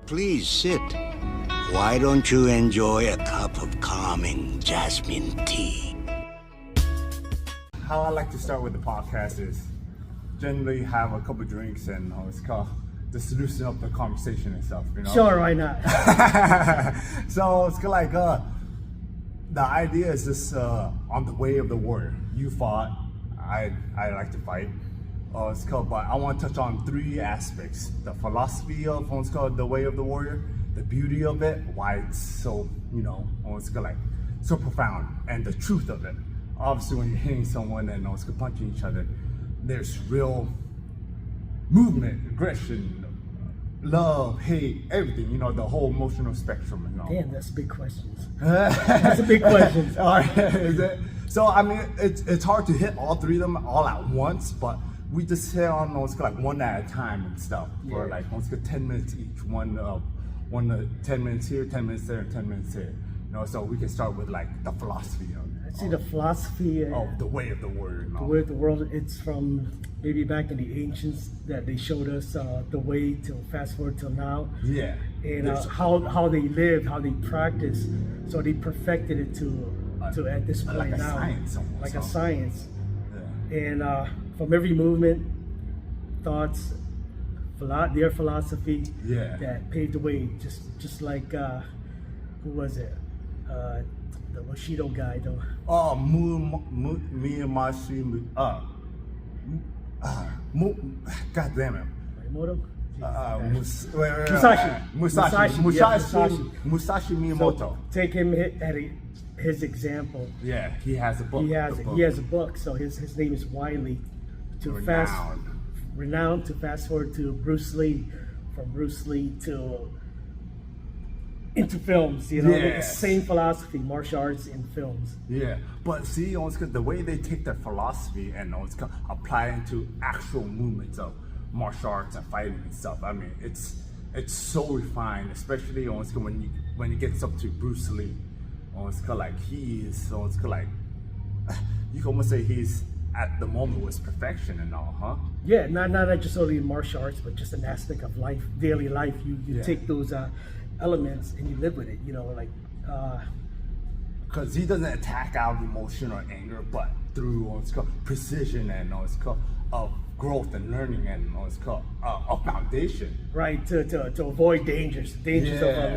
Please sit. Why don't you enjoy a cup of calming jasmine tea? How I like to start with the podcast is generally have a couple drinks and it's called just loosen up the conversation and stuff, you know? Sure, why not? So it's like the idea is just on the way of the warrior. You fought, I like to fight. It's called, but I want to touch on three aspects: the philosophy of what's called the way of the warrior, the beauty of it, why it's so it's called like so profound, and the truth of it. Obviously, when you're hitting someone and it's punching each other, there's real movement, aggression, love, hate, everything. The whole emotional spectrum. Damn, that's big questions. That's a big question. All right, is it? So I mean, it's hard to hit all three of them all at once, but we just hit on like one at a time and stuff for like 10 minutes each. One 10 minutes here, 10 minutes there, and 10 minutes here. So we can start with like the philosophy I see the philosophy of the way of the warrior. The way of the world. It's from maybe back in the ancients that they showed us the way till fast forward till now. Yeah. And how they lived, how they practiced. So they perfected it to at this point like a now, science almost, like a science. Yeah. And from every movement, thoughts, their philosophy that paved the way. Just like who was it? The Bushido guy, though. Oh, Miyamashi. God damn it. Morimoto? Musashi Miyamoto. So take him at his example. Yeah, he has a book. He has a book. So his name is Wiley. Renowned to fast forward to Bruce Lee, from Bruce Lee to into films. The same philosophy, martial arts in films. Yeah, but see, the way they take their philosophy and apply it into actual movements of martial arts and fighting and stuff. I mean, it's so refined, especially when it gets up to Bruce Lee. Like he is, like you can almost say he's at the moment was perfection and all, huh? Yeah, not just only in martial arts, but just an aspect of life, daily life. You take those elements and you live with it. Because he doesn't attack out of emotion or anger, but through precision and of growth and learning and a foundation. Right, to avoid dangers of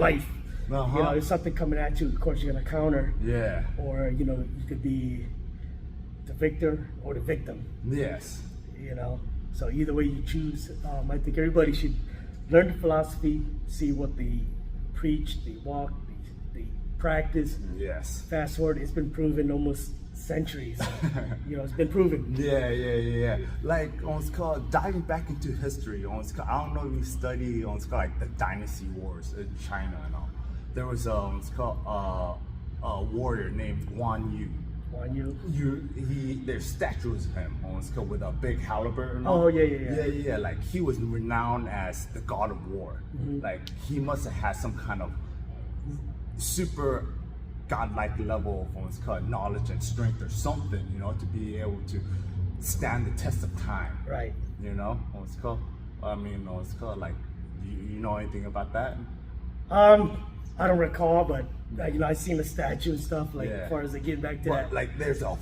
life. If something coming at you, of course you're gonna counter. Yeah. Or you could be the victor or the victim. Yes. So either way you choose, I think everybody should learn the philosophy, see what they preach, they walk, they practice. Yes. Fast forward, it's been proven almost centuries. It's been proven. Yeah. Like diving back into history. I don't know if you study like the dynasty wars in China and all. There was a warrior named Guan Yu. There's statues of him with a big halberd and all. Oh yeah. Like he was renowned as the god of war. Mm-hmm. Like he must have had some kind of super godlike level of knowledge and strength or something, to be able to stand the test of time. Right. I mean, like, do you know anything about that? I don't recall, but I've seen the statue and stuff. As far as getting back to that. Like, there's a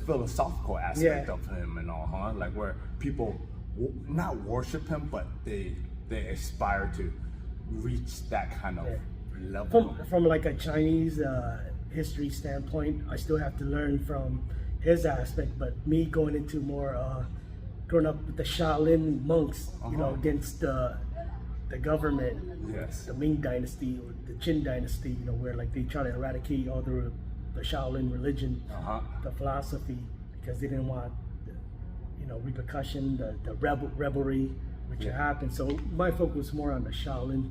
philosophical aspect of him and all, huh? Like where people not worship him, but they aspire to reach that kind of level. From like a Chinese history standpoint, I still have to learn from his aspect. But me going into more, growing up with the Shaolin monks, against the government, the Ming Dynasty or the Qin Dynasty, where like they try to eradicate all the Shaolin religion, the philosophy, because they didn't want repercussion, the revelry which happened. So my focus was more on the Shaolin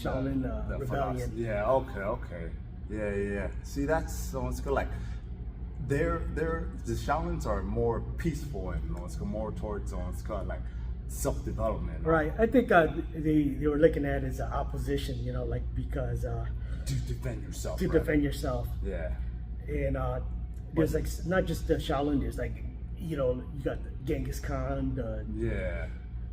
the rebellion. Yeah. Okay. Yeah. See, that's good. Like, the Shaolins are more peaceful and more towards like self-development. Right. I think they were looking at it as an opposition, because to defend yourself. Defend yourself. Yeah. And there's like not just the Shaolin. There's like you got Genghis Khan,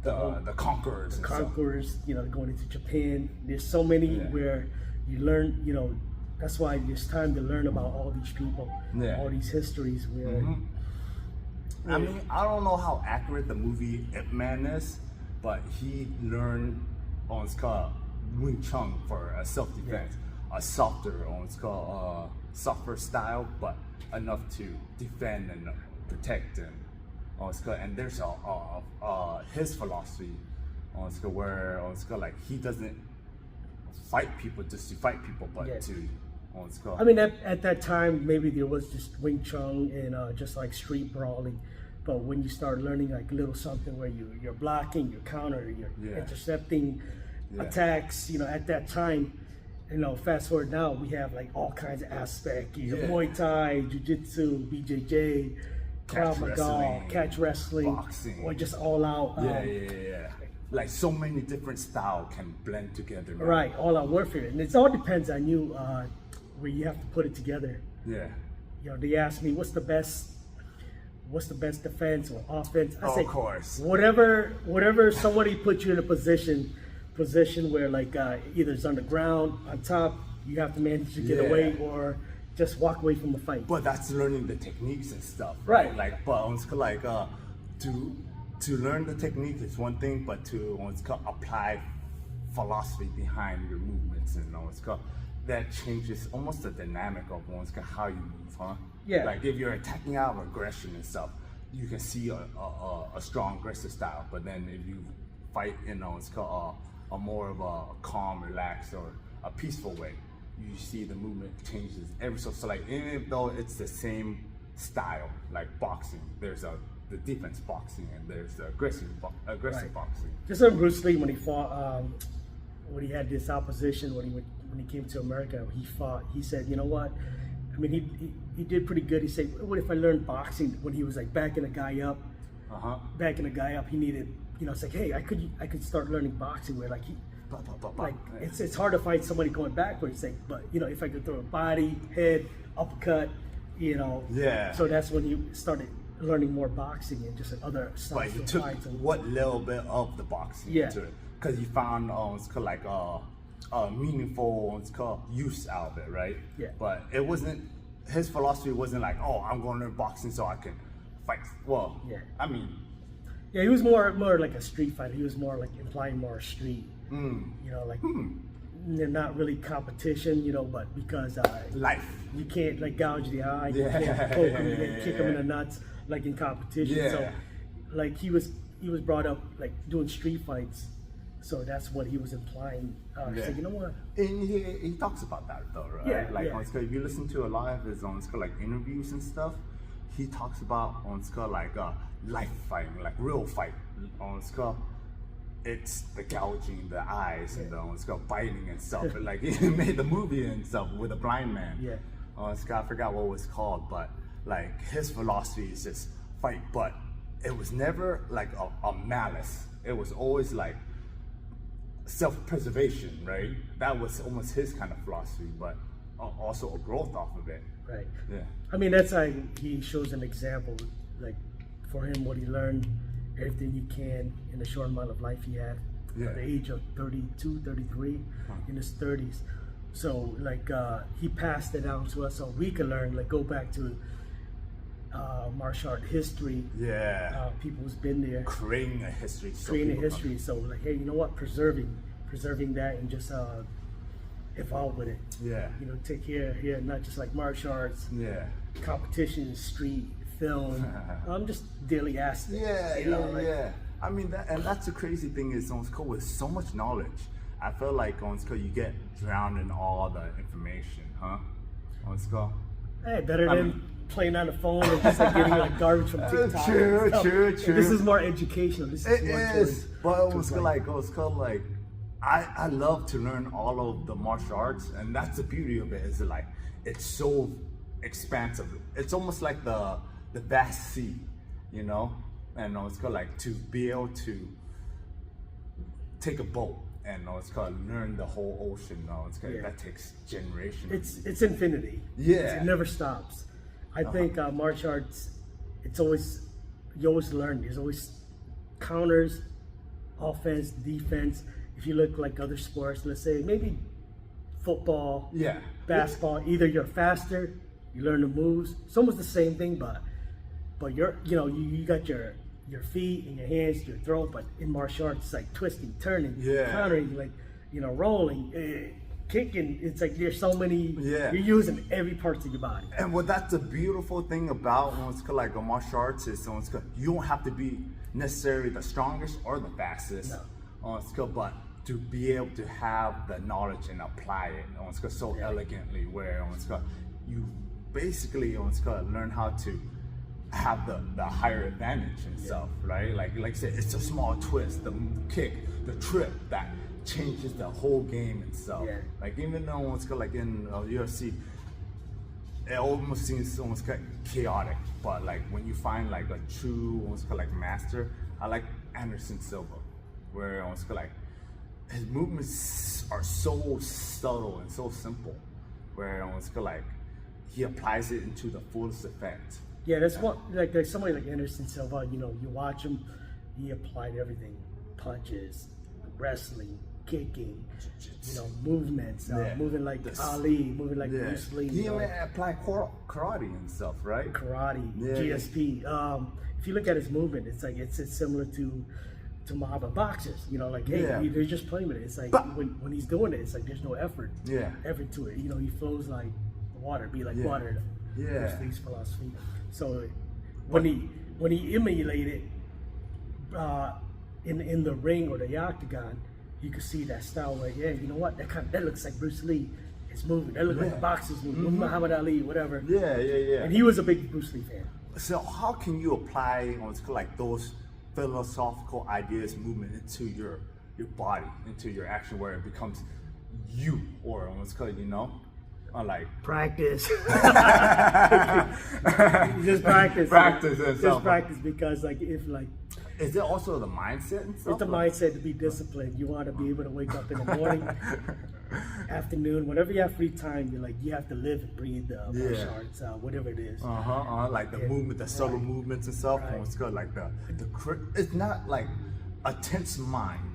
the conquerors. and stuff. conquerors, you know, going into Japan. There's so many Yeah. where you learn, you know, that's why it's time to learn about all these people, Yeah. all these histories. Where I mean, I don't know how accurate the movie Ip Man is, but he learned on Wing Chun for self-defense, a softer style, but enough to defend and protect and there's his philosophy where like he doesn't fight people just to fight people, but Yeah. to I mean, at that time, maybe there was just Wing Chun and just like street brawling. But when you start learning like little something where you're blocking, you're counter, you're Yeah. intercepting Yeah. attacks, you know, at that time, you know, fast forward now, we have like all kinds of aspects, Yeah. Muay Thai, Jiu-Jitsu, BJJ, Krav Catch Maga, wrestling, catch wrestling, boxing. or just all out. yeah. Like so many different styles can blend together. Man. Right, all out warfare. And it all depends on you where you have to put it together. Yeah. You know, they ask me what's the best defense or offense. I Oh, say, of course. whatever somebody puts you in a position where like either it's on the ground, on top, you have to manage to get Yeah. away or just walk away from the fight. But that's learning the techniques and stuff, Right. Like, but it's like to learn the technique is one thing, but to apply philosophy behind your movements and that changes almost the dynamic of how you move, huh? Yeah. Like if you're attacking out of aggression and stuff, you can see a strong aggressive style. But then if you fight, a more of a calm, relaxed, or a peaceful way, you see the movement changes every so like even though it's the same style, like boxing, there's the defense boxing and there's the aggressive Right. boxing. Just like Bruce Lee when he fought, when he had this opposition, when he came to America, he fought. He said, you know what? I mean, he did pretty good. He said, what if I learned boxing? When he was like backing a guy up, he needed, you know, it's like, hey, I could start learning boxing where like it's hard to fight somebody going backwards. Like, but you know, if I could throw a body, head, uppercut, you know. Yeah. So that's when he started learning more boxing and just other But styles he of took fights. And, what little bit of the boxing Yeah. to it, because he found a meaningful use out of it, right? Yeah. But it wasn't. His philosophy wasn't like, oh, I'm going to learn boxing so I can fight. Well, Yeah. I mean, yeah, he was more like a street fighter. He was more like implying more street. You know, like they're not really competition, you know, but because life. you can't like gouge the eye, you Yeah. can't poke him, you can't kick him in the nuts like in competition. Yeah. So like he was brought up like doing street fights, so that's what he was implying. Yeah. So you know what? And he talks about that though, right? Yeah, Like yeah. if you listen to a lot of his like interviews and stuff, he talks about like life fighting, like real fight. It's the gouging the eyes and the biting and stuff. And, like he made the movie and stuff with a blind man. Yeah. I forgot what it was called, but like his philosophy is just fight, but it was never like a malice. It was always like self-preservation, right? That was almost his kind of philosophy, but also a growth off of it. Right. Yeah. I mean, that's how he shows an example, like for him, what he learned, everything he can in the short amount of life he had, Yeah. at the age of 32, 33, in his 30s. So like he passed it down to us so we can learn, like go back to martial art history. Yeah. People who's been there, Creating a history. so creating a people history. So like, hey, you know what? Preserving that and just evolve with it. Yeah. You know, take care here, not just like martial arts, Yeah. competition, street, film. Just daily aspects. Yeah, you know, like, yeah. I mean, that's the crazy thing is on school with so much knowledge. I feel like on school you get drowned in all the information, huh? On school. Hey, better I than mean- playing on the phone and just like getting like garbage from TikTok. True, and stuff. true. This is more educational. This is It more is, but it was like- like I love to learn all of the martial arts, and that's the beauty of it. Is like it's so expansive. It's almost like the vast sea, you know. And it's called like to be able to take a boat and it's called learn the whole ocean. Yeah. That takes generations. It's infinity. Yeah. It never stops. I think martial arts, you always learn. There's always counters, offense, defense. If you look like other sports, let's say maybe football, Yeah. basketball, either you're faster, you learn the moves. It's almost the same thing, but you're you got your feet and your hands, your throat. But in martial arts, it's like twisting, turning, Yeah. countering, like rolling, kicking. It's like there's so many. Yeah. You're using every part of your body. And what that's the beautiful thing about when it's like a martial arts is you don't have to be necessarily the strongest or the fastest. No. But to be able to have the knowledge and apply it so elegantly, where you basically learn how to have the higher advantage and stuff, right? Like I said, it's a small twist, the kick, the trip that changes the whole game and stuff. Yeah. Like even though like in UFC, it almost seems almost kind of chaotic, but like when you find like a true like master, I like Anderson Silva, where like his movements are so subtle and so simple, where like he applies it into the fullest effect. Yeah, that's what like there's somebody like Anderson Silva. You watch him, he applied everything: punches, wrestling, kicking, movements, moving like Ali, moving like Bruce Lee. He even applied karate and stuff, right? Karate, Yeah. GSP. If you look at his movement, it's like it's similar to Muhammad boxers. Like they're just playing with it. It's like when he's doing it, it's like there's no effort. Yeah. Effort to it. He flows like water, be like water. Yeah. Bruce Lee's philosophy. So when he emulated in the ring or the octagon, you could see that style like, yeah, you know what? That looks like Bruce Lee. It's moving. That looks like the boxers moving. Muhammad Ali, whatever. Yeah. And he was a big Bruce Lee fan. So how can you apply like those philosophical ideas, movement into your body, into your action, where it becomes you, or like practice. Just practice. Practice and Just stuff. practice, because if is it also the mindset and stuff? it's the mindset to be disciplined. You want to be able to wake up in the morning, afternoon, whenever you have free time. You have to live and breathe the martial arts, whatever it is. Like the movement, the subtle movements and stuff. Right. It's got like it's not like a tense mind.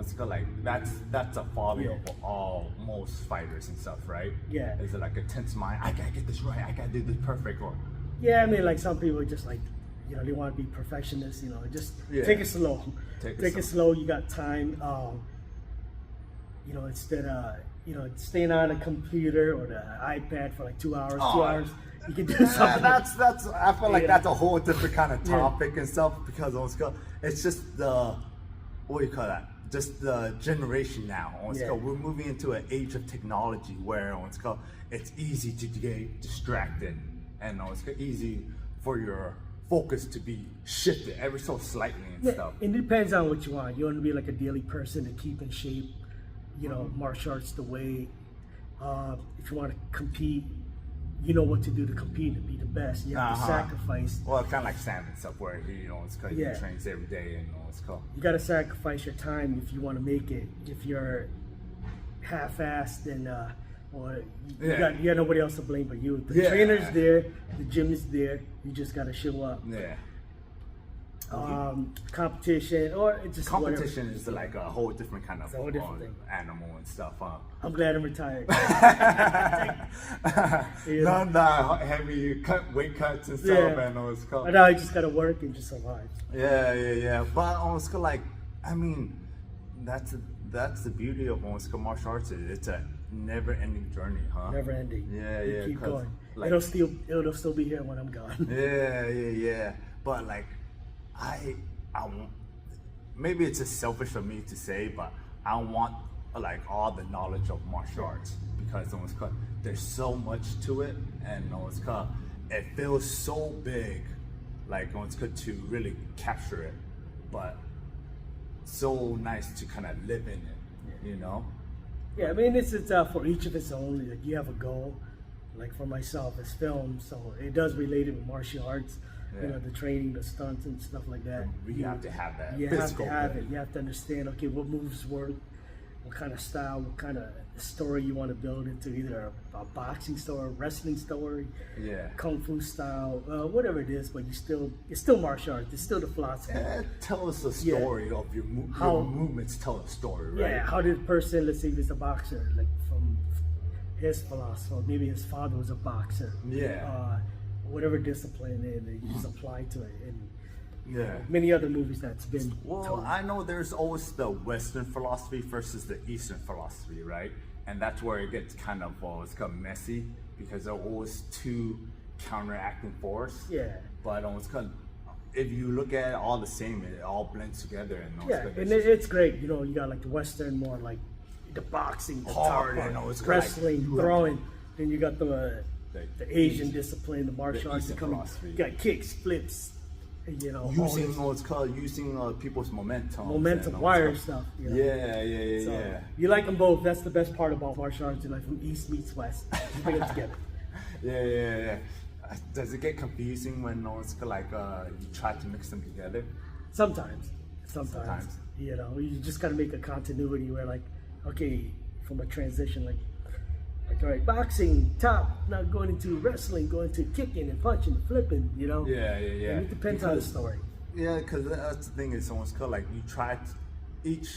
It's got like that's a folly of all most fighters and stuff, right? Yeah. Is it like a tense mind? I gotta get this right. I gotta do this perfect. Or Yeah, I mean, like some people just they want to be perfectionists. Just take it slow. Take it slow. You got time. Instead of staying on a computer or the iPad for like 2 hours, you can do something. That's I feel like that's a whole different kind of topic and stuff, because it's just the what do you call that? Just the generation now. We're moving into an age of technology where it's easy to get distracted, and it's easy for your focus to be shifted ever so slightly and stuff. It depends on what you want. You want to be like a daily person to keep in shape. Martial arts the way. If you want to compete, you know what to do to compete, to be the best. You have to sacrifice. Well, kind of like Sam and stuff, where he trains every day and You got to sacrifice your time if you want to make it. If you're half-assed, then you got nobody else to blame but you. The trainer's there, the gym is there. You just got to show up. Yeah. Competition or it's just competition whatever. is like a whole different kind of It's a whole different thing. animal and stuff. I'm glad I'm retired. None the heavy weight cuts and stuff, and all this stuff. But now I just gotta work and just survive. Yeah. But I mean, that's the beauty of martial arts. It's a never-ending journey, huh? Never ending. Yeah. Keep going. It'll still be here when I'm gone. Yeah. But I want, maybe it's just selfish for me to say, but I want all the knowledge of martial arts, because there's so much to it, and it feels so big, it's good to really capture it, but so nice to kind of live in it, Yeah, I mean, it's for each of its own. You have a goal. Like for myself, it's film, so it does relate it with martial arts. Yeah. The training, the stunts and stuff like that. You have to have that. You physical have to have play. it. You have to understand, okay, what moves work, what kind of style, what kind of story you want to build into either a boxing story, wrestling story, Yeah. kung fu style, whatever it is. But it's still martial arts. It's still the philosophy. Tell us the story of your movements. Tell a story, right? Yeah, how did a person, let's say if it's a boxer, like from his philosophy, maybe his father was a boxer. Yeah. Whatever discipline and you just apply to it. And Yeah. many other movies that's been Well, told. I know there's always the Western philosophy versus the Eastern philosophy, right? And that's where it gets kind of it's kind of messy because they're always two counteracting force. Yeah. But it's kind of, if you look at it all the same, it all blends together. And Yeah, and it's great. You know, you got like the Western, more like the boxing, the Hard, hardcore, I know, it's wrestling, like- throwing. Then you got the Asian East- discipline, the martial arts Eastern that come. philosophy. You got kicks, flips, you know, all using this what's called using people's momentum. momentum, wire stuff. You know? Yeah, So yeah. you like them both. That's the best part about martial arts. You like from East meets West. You bring it together. Yeah. Does it get confusing when it's like you try to mix them together? Sometimes. Sometimes. You know, you just got to make a continuity where, like, okay, from a transition, like all right, boxing, top, now going into wrestling, going to kicking and punching, flipping, you know? Yeah. And it depends on the story. Yeah, because that's the thing. It's almost called like you try. Each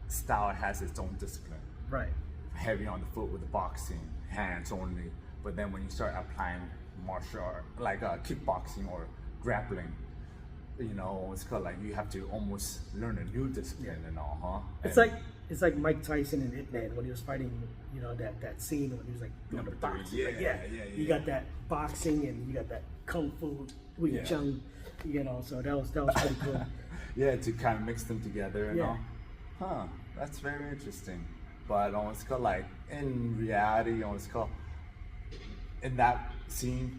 style has its own discipline. Right. Heavy on the foot with the boxing, hands only. But then when you start applying martial art, like kickboxing or grappling, you know, it's called like you have to almost learn a new discipline and all, huh? It's like Mike Tyson and Ip Man when he was fighting, you know, that scene when he was like doing the Number 3, boxing. yeah, Like, yeah. You got that boxing and you got that kung fu, Wing Yeah. Chun, you know, so that was pretty cool. Yeah, to kind of mix them together and Yeah. all. Huh, that's very interesting. But it's called like in reality, it's called in that scene.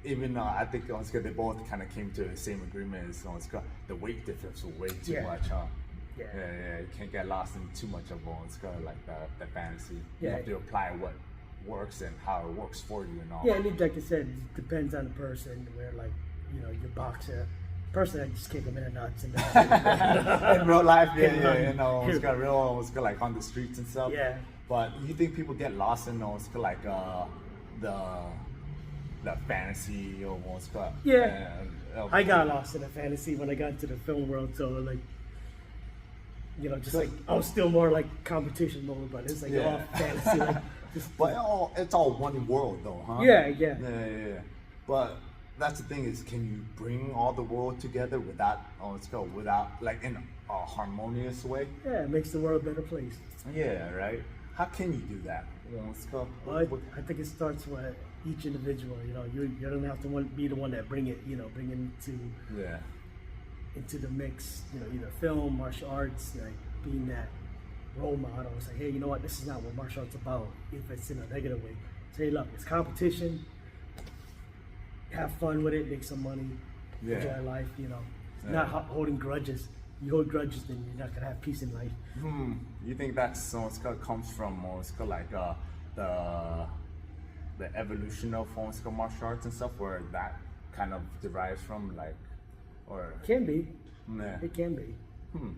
Even I think it's called they both kind of came to the same agreement. It's called the weight difference was way too Yeah. much, huh? Yeah. You can't get lost in too much of it's called like the fantasy. You Yeah. have to apply what works and how it works for you and all. Yeah, and like I said, it depends on the person. Where, like, you know, your boxer, person that just kick him in the nuts and In real life, Yeah. you know, it's got like on the streets and stuff. Yeah. But you think people get lost in it's like the fantasy or what's called? Yeah. I got lost in the fantasy when I got into the film world. So like, you know, just like I was still more like competition mode, but it's like Yeah. all fantasy. Like, just, But it's all one world though, huh? Yeah. Yeah. But that's the thing is, can you bring all the world together without like in a harmonious way? Yeah, it makes the world a better place. Yeah, right. How can you do that? Well, I think it starts with each individual. You know, you don't have to be the one that bring it Yeah. into the mix. You know, either film, martial arts, like being that role model. It's like, hey, you know what? This is not what martial arts about. If it's in a negative way, say, look, it's competition. Have fun with it, make some money, Yeah. enjoy life. You know, Yeah. not holding grudges. You hold grudges, then you're not gonna have peace in life. You think that's comes from like the evolution of martial arts and stuff, where that kind of derives from, like, or Can be. yeah. It can be. You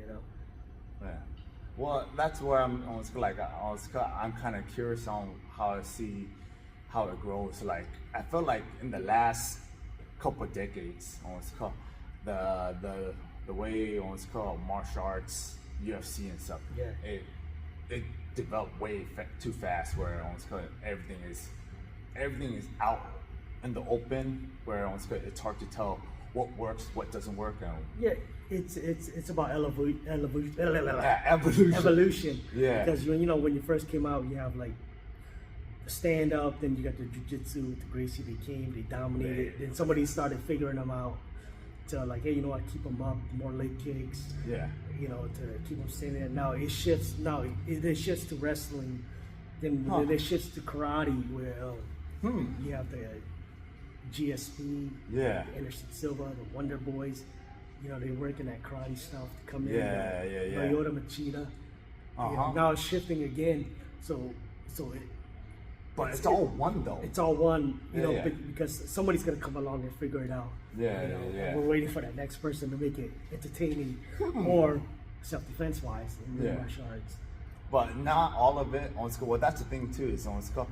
know. Yeah. Well, that's where I'm I'm kind of curious on how I see how it grows. Like, I feel like in the last couple of decades, the way martial arts, UFC and stuff, Yeah. it developed way too fast. Where everything is out in the open. Where it's hard to tell what works, what doesn't work, and Yeah, it's about evolution. evolution. Yeah. Because when you first came out, you have like stand up, then you got the jiu-jitsu with the Gracie. They dominated. Yeah. Then somebody started figuring them out to like, hey, you know what, keep them up, more leg kicks. Yeah. You know, to keep them standing there. Now it shifts. Now it shifts to wrestling. Then it shifts to karate, where you have the GSP, Yeah. Anderson Silva, the Wonder Boys. You know, they working that karate stuff to come in. Yeah. Toyota Machida. Now it's shifting again. So But it's all one though. it's all one, Yeah. because somebody's gonna come along and figure it out. Yeah, you know? yeah. And we're waiting for that next person to make it entertaining, or self-defense wise in Yeah. martial arts. But not all of it on school. Well, that's the thing too. Is on school.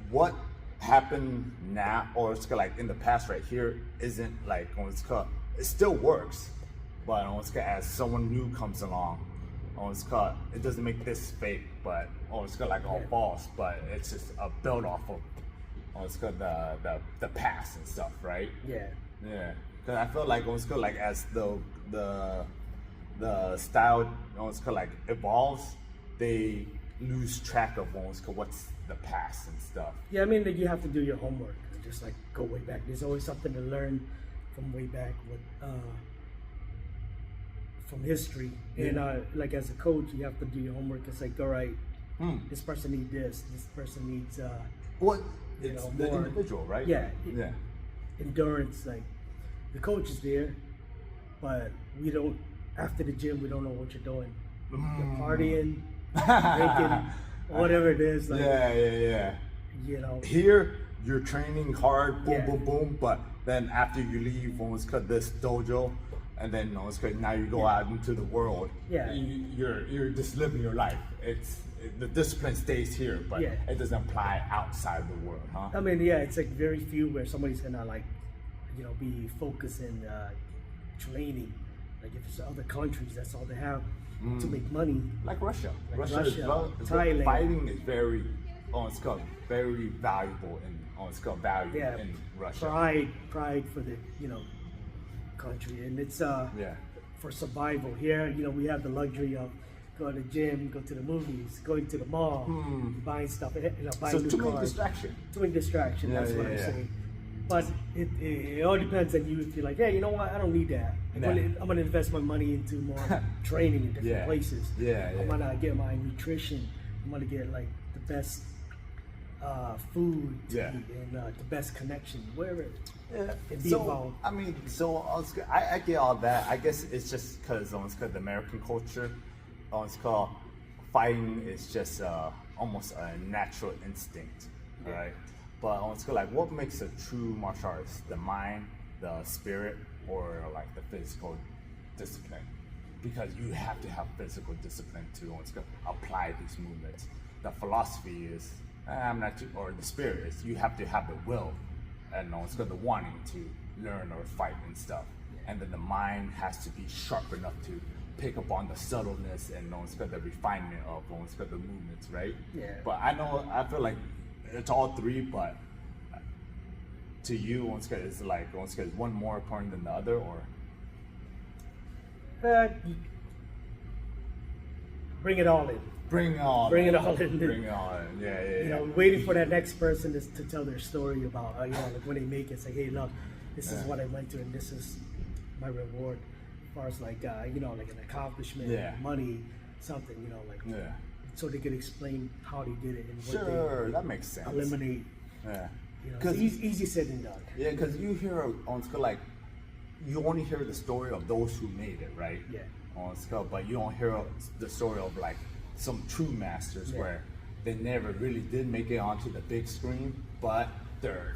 What happened now, or it's like in the past, right here, isn't like on school. It still works, but on school, as someone new comes along, on school, it doesn't make this fake, but on school like all false. But it's just a build off of on school the past and stuff, right? Yeah. Yeah, because I feel like on school, like as the style on school like evolves, they lose track of on school what's the past and stuff. Yeah, I mean, like, you have to do your homework. Just like go way back. There's always something to learn from way back with from history. And like as a coach, you have to do your homework. It's like, all right, this person needs this. This person needs What You it's know, the more- individual, right? yeah. Yeah. endurance. Like the coach is there, but we don't. After the gym, we don't know what you're doing. You're partying, drinking, whatever it is. Like, Yeah. you know. Here, you're training hard, boom, Yeah. boom, boom, but then after you leave, almost cut this dojo, and then almost cut, now you go out into the world. Yeah. You're just living your life. The discipline stays here, but Yeah. it doesn't apply outside the world, huh? I mean, yeah, it's like very few where somebody's gonna like, be focusing training. Like if it's other countries, that's all they have to make money. Like Russia. Like Russia, is Russia, the Thailand. fighting is very on scale, very valuable in on scale value Yeah, in Russia. pride for the country, and it's Yeah. for survival. Here, we have the luxury of going to the gym, go to the movies, going to the mall, buying stuff, buying So new too many cars. distractions. Too many distraction. Yeah, That's what yeah, I'm yeah. saying. But it all depends on you. If you're like, hey, you know what? I don't need that. I'm gonna invest my money into more training in different Yeah. places. Yeah, I'm yeah. gonna get my nutrition. I'm gonna get like the best food to Yeah. eat and the best connection. Wherever Yeah. and be So involved. I mean, so I get all that. I guess it's just because the American culture, called fighting is just almost a natural instinct, right? But like, what makes a true martial artist? The mind, the spirit, or like the physical discipline? Because you have to have physical discipline to apply these movements. The philosophy is, or the spirit is, you have to have the will and the wanting to learn or fight and stuff. And then the mind has to be sharp enough to pick up on the subtleness and the refinement of the movements, right? Yeah. But I feel like it's all three, but to you, it's like is one more important than the other, or bring it all in. bring it all Bring in. it all in. Bring it all in. Yeah. Waiting for that next person to tell their story about, like when they make it, say, hey, look, this is what I went through and this is my reward. As far as like, like an accomplishment, Yeah. money, something, Yeah. so they could explain how they did it and what Sure, that makes they sense. eliminate. Yeah. It's easy said than done. Yeah, because you hear on school like you only hear the story of those who made it, right? Yeah. On school, but you don't hear the story of like some true masters Yeah. where they never really did make it onto the big screen, but their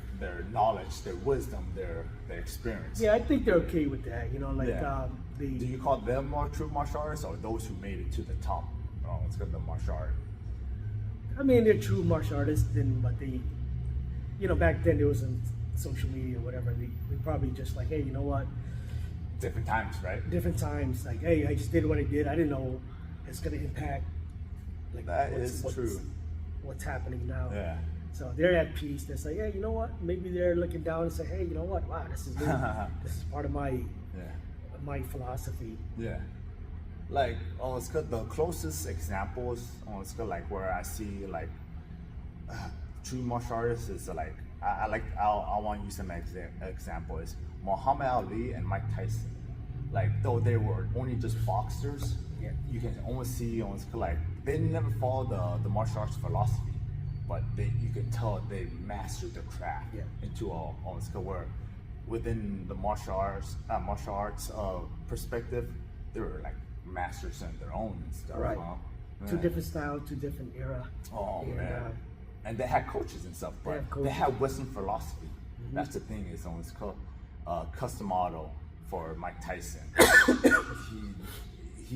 knowledge, their wisdom, their experience. Yeah, I think they're okay with that. Yeah. Do you call them more true martial artists or those who made it to the top? Oh, it's got the martial art. I mean, they're true martial artists, but they, back then there wasn't social media or whatever. They probably just like, hey, you know what? Different times, right? Different times, like, hey, I just did what I did. I didn't know it's gonna impact. Like That is true. What's happening now? Yeah. So they're at peace. They're saying, hey, you know what? Maybe they're looking down and say, hey, you know what? Wow, this is new. This is part of my philosophy. Yeah. Like, it's got the closest examples, it's got like where I see like true martial artists is like, I want to use some example is Muhammad Ali and Mike Tyson. Like, though they were only just boxers, Yeah. you can almost see, like, they never followed the martial arts philosophy, but you can tell they mastered the craft Yeah. into where within the martial arts perspective, they were like masters in their own and stuff. Right. Huh? Two Yeah. different styles, two different era. Oh And, man. And they had coaches and stuff, but have they coaches. had Western philosophy. That's the thing. It's called custom model for Mike Tyson.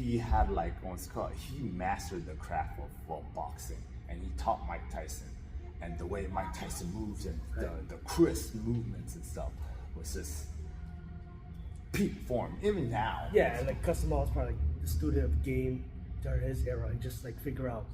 he had like what's called, he mastered the craft of boxing, and he taught Mike Tyson, and the way Mike Tyson moves and the crisp movements and stuff was just peak form. Even now, Yeah, like Custom Hall is probably like the student of the game during his era, and just like figure out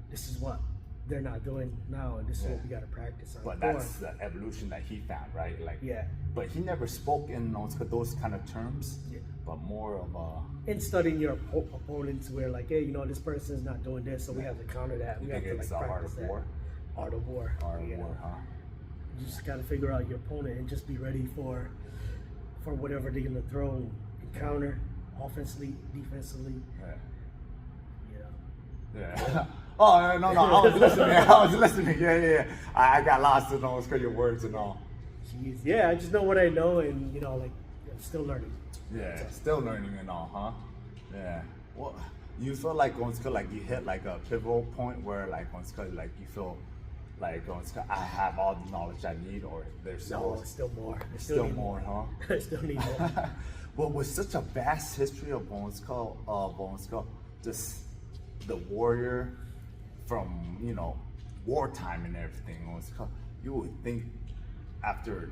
this is what they're not doing now, and this is what we got to practice on. but that's the evolution that he found, right? Like, Yeah. But he never spoke in those kind of terms, Yeah. but more of a. in studying your opponents, where like, hey, you know, this person's not doing this, so we have to counter that. You We think have to it's like the art practice of that. war? Art of war. Art of you war, know. huh? You just got to figure out your opponent and just be ready for whatever they're gonna throw and counter, offensively, defensively. Yeah. You know. Yeah. Oh no, I was listening. I was listening. Yeah. I got lost in all your words and all. Jeez. Yeah, I just know what I know, and you know, like, I'm still learning. Yeah, still learning and all, huh? Yeah. Well, you feel like like you hit like a pivotal point where like like you feel like I have all the knowledge I need, or there's No, it's still more. I still need more, huh? I still need more. Well, with such a vast history of just the warrior from wartime and everything, you would think after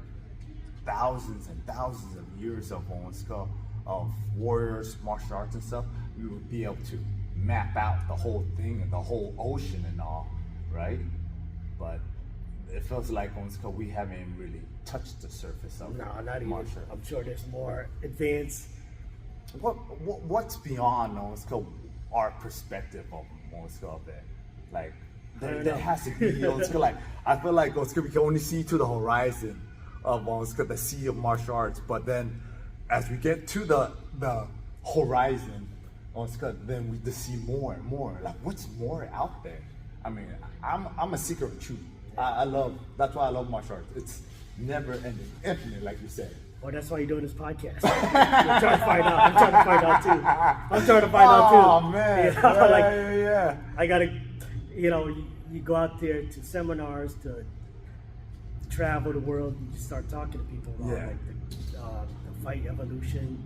thousands and thousands of years of warriors, martial arts and stuff, you would be able to map out the whole thing and the whole ocean and all, right? But it feels like we haven't really touched the surface of No, not even. martial arts. I'm sure there's more advanced. What's beyond our perspective of it? Like there has to be like I feel like we can only see to the horizon of the sea of martial arts, but then as we get to the horizon, then we just see more and more. Like what's more out there? I mean, I'm a seeker of truth. I love, that's why I love martial arts. It's never ending, infinite, like you said. Well, that's why you're doing this podcast. I'm trying to find out. I'm trying to find out too. I'm trying to find out too. Oh man, You know, like, yeah. I gotta, you go out there to seminars, to travel the world, and you start talking to people about Yeah. like the fight evolution,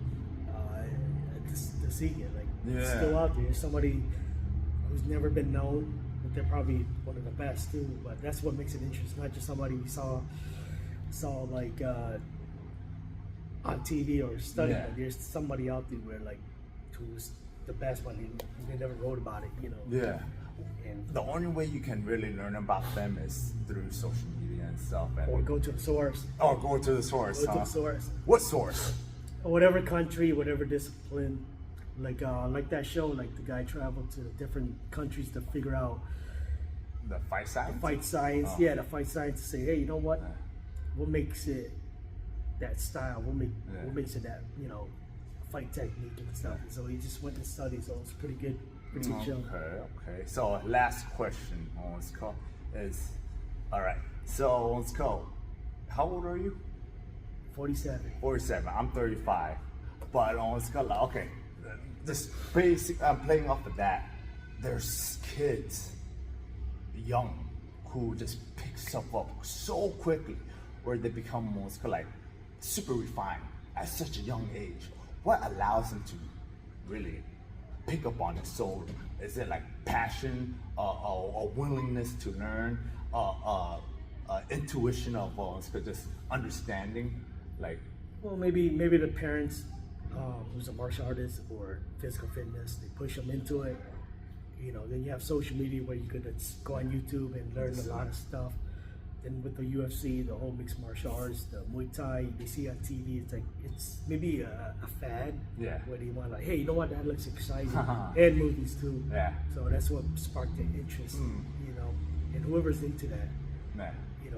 to see it. Like it's Yeah. still out there. There's somebody who's never been known, but they're probably one of the best too. But that's what makes it interesting. Not just somebody we saw like on TV or studied, Yeah. but there's somebody out there where like who's the best one. They never wrote about it, Yeah. And The only way you can really learn about them is through social media and stuff. And, or go to the source. or go to the source. Go to the source. What source? Whatever country, whatever discipline, like that show, like the guy traveled to different countries to figure out The fight science? fight science. Oh. Yeah, the fight science to say, hey, you know what? What makes it that style? What makes it that fight technique and stuff? And so he just went and studied. So it's pretty good show. Okay. So last question on Skull is, all right. So on Skull, how old are you? 47. 47. I'm 35. But on Skull, okay. Just basic. I'm playing off of that. There's kids, young, who just pick stuff up so quickly, where they become almost like super refined at such a young age. What allows them to really pick up on it? So is it like passion, a willingness to learn, intuition of just understanding, like? Well, maybe the parents who's a martial artist or physical fitness, they push them into it. Then you have social media where you could go on YouTube and learn a lot of stuff. Then with the UFC, the whole mixed martial arts, the Muay Thai, they see on TV, it's maybe a fad. Yeah. Where they want like, hey, you know what, that looks exciting. And movies too. Yeah. So that's what sparked the interest, and whoever's into that, Nah.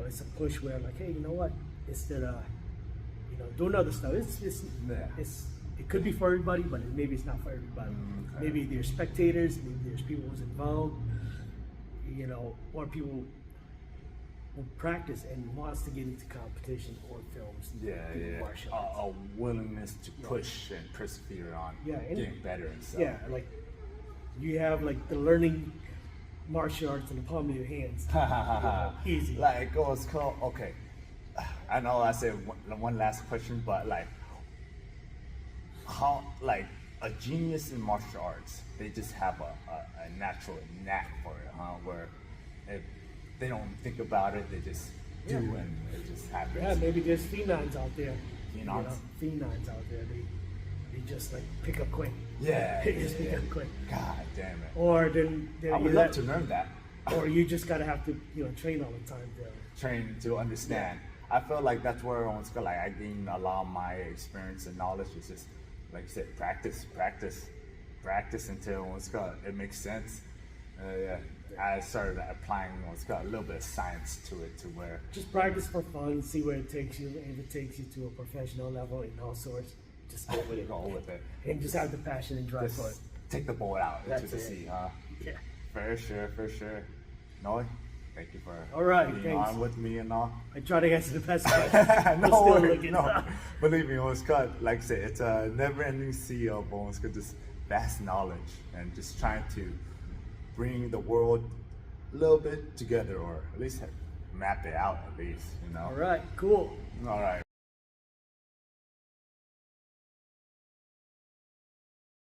it's a push where like, hey, you know what, instead of, doing other stuff, it could be for everybody, but maybe it's not for everybody. Okay. Maybe there's spectators, maybe there's people who's involved, or people who practice and wants to get into competition or films. through martial arts. A willingness to push and persevere on And getting better and stuff. Yeah, like you have like the learning martial arts in the palm of your hands. Easy. Like, it's called, okay. I know I said one last question, but like, how, like, a genius in martial arts, they just have a natural knack for it, huh? Where if they don't think about it, they just do, and it just happens. Yeah, maybe there's phenoms out there. Phenoms? Phenoms out there. They just like pick up quick. Yeah, They just pick yeah. up quick. God damn it. Or then I would love to learn that. Or you just gotta have to train all the time. Train to understand. I feel like that's where I gain a lot of my experience and knowledge. Is just like you said, practice until it makes sense. Yeah, I started applying a little bit of science to it, to where Just practice for fun, see where it takes you. If it takes you to a professional level in all sorts, just go with it. go with it. And just have the passion and drive for it. Just take the boat out into That's the it. sea, huh? Yeah. For sure. Noe, thank you for All right, being thanks. on with me and all. I try to answer the best questions. No, still way, looking. no. Believe me, like I said, it's a never-ending sea of just vast knowledge and just trying to bring the world a little bit together, or at least map it out, at least, All right, cool. All right.